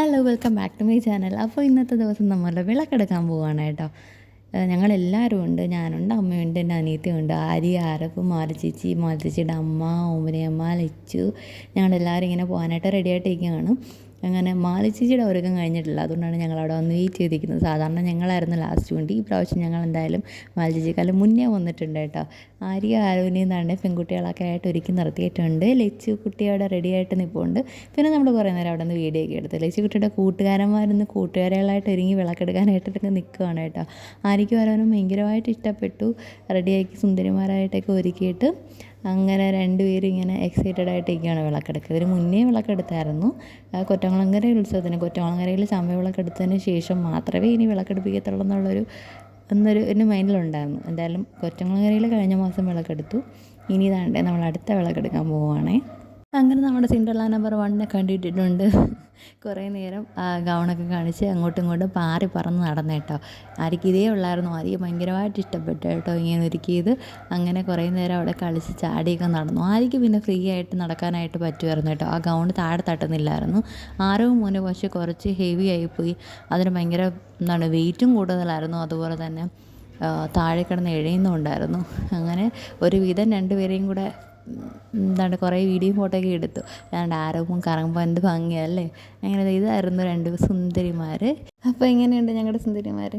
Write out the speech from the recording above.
Hello welcome back to my channel. അപ്പോൾ ഇന്നത്തെ ദിവസം നമ്മൾ വിളക്കെടുക്കാൻ പോവുകയാണ് കേട്ടോ. ഞങ്ങളെല്ലാവരും ഉണ്ട്. ഞാനുണ്ട്, അമ്മയുണ്ട്, എൻ്റെ അനിയത്തിയുണ്ട്, ആര്യ, ആരപ്പ്, മാലച്ചേച്ചിയുടെ അമ്മ, ഓമനയമ്മ, ലച്ചു. ഞങ്ങളെല്ലാവരും ഇങ്ങനെ പോകാനായിട്ട് റെഡിയായിട്ടിരിക്കുകയാണ്. അങ്ങനെ മാലച്ചേച്ചിയുടെ ഒരുക്കം കഴിഞ്ഞിട്ടില്ല, അതുകൊണ്ടാണ് ഞങ്ങളവിടെ വന്ന് വെയിറ്റ് ചെയ്തിരിക്കുന്നത്. സാധാരണ ഞങ്ങളായിരുന്നു ലാസ്റ്റ് വണ്ടി. ഈ പ്രാവശ്യം ഞങ്ങൾ എന്തായാലും മാലച്ചേച്ചിക്കാലം മുന്നേ വന്നിട്ടുണ്ട് കേട്ടോ. ആര്യ, ആരോനെയും താണ്ടെ പെൺകുട്ടികളൊക്കെ ആയിട്ട് ഒരുക്കി നിർത്തിയിട്ടുണ്ട്. ലച്ചു കുട്ടിയോടെ റെഡിയായിട്ട് നിൽപ്പുണ്ട്. പിന്നെ നമ്മൾ കുറേ നേരം അവിടെ നിന്ന് വീഡിയോ ഒക്കെ എടുത്ത് ലച്ചു കുട്ടിയുടെ കൂട്ടുകാരന്മാരിന്ന് കൂട്ടുകാരികളായിട്ട് ഒരുങ്ങി വിളക്കെടുക്കാനായിട്ടൊക്കെ നിൽക്കുകയാണ് കേട്ടോ. ആര്യയ്ക്കും ആരോനും ഭയങ്കരമായിട്ട് ഇഷ്ടപ്പെട്ടു. റെഡിയാക്കി സുന്ദരിമാരായിട്ടൊക്കെ ഒരുക്കിയിട്ട് അങ്ങനെ രണ്ടുപേരും ഇങ്ങനെ എക്സൈറ്റഡ് ആയിട്ടിരിക്കുകയാണ് വിളക്കെടുക്കുക. ഇതിന് മുന്നേ വിളക്കെടുത്തായിരുന്നു. കൊറ്റംകുളങ്ങര ഉത്സവത്തിന് കൊറ്റംകുളങ്ങരയിൽ ചമ്പ വിളക്കെടുത്തതിന് ശേഷം മാത്രമേ ഇനി വിളക്കെടുപ്പിക്കത്തുള്ളൂ എന്നൊരു മൈൻഡിലുണ്ടായിരുന്നു. എന്തായാലും കൊറ്റംകുളങ്ങരയിൽ കഴിഞ്ഞ മാസം വിളക്കെടുത്തു. ഇനി ഇതാണ്ട് നമ്മൾ അടുത്ത വിളക്കെടുക്കാൻ പോവുകയാണേ. അങ്ങനെ നമ്മുടെ സിൻഡ്രല്ല നമ്പർ 1 കണ്ടിട്ടിട്ടുണ്ട്. കുറേ നേരം ഗൗണൊക്കെ കാണിച്ച് അങ്ങോട്ടും ഇങ്ങോട്ടും പാറി പറന്ന് നടന്നു കേട്ടോ. ആര്യയ്ക്ക് ഇതേ ഉള്ളായിരുന്നു. ആര്യയ്ക്ക് ഭയങ്കരമായിട്ട് ഇഷ്ടപ്പെട്ടു കേട്ടോ ഇങ്ങനെ ഒരുക്കിയത്. അങ്ങനെ കുറേ നേരം അവിടെ കളിച്ച് ചാടിയൊക്കെ നടന്നു. ആര്യയ്ക്ക് പിന്നെ ഫ്രീ ആയിട്ട് നടക്കാനായിട്ട് പറ്റുമായിരുന്നു കേട്ടോ. ആ ഗൗൺ താഴെ തട്ടുന്നില്ലായിരുന്നു. ആരവും മോനെ പക്ഷേ കുറച്ച് ഹെവി ആയിപ്പോയി. അതിന് ഭയങ്കര വെയിറ്റും കൂടുതലായിരുന്നു. അതുപോലെ തന്നെ താഴെ കിടന്ന് എഴയുന്നുണ്ടായിരുന്നു. അങ്ങനെ ഒരുവിധം രണ്ടുപേരെയും കൂടെ കുറേ വീഡിയോ ഫോട്ടോയൊക്കെ എടുത്തു. ആരവും കറങ്ങുമ്പോൾ എന്ത് ഭംഗിയല്ലേ. അങ്ങനെ ഇതായിരുന്നു രണ്ട് സുന്ദരിമാർ. അപ്പോൾ എങ്ങനെയുണ്ട് ഞങ്ങളുടെ സുന്ദരിമാർ?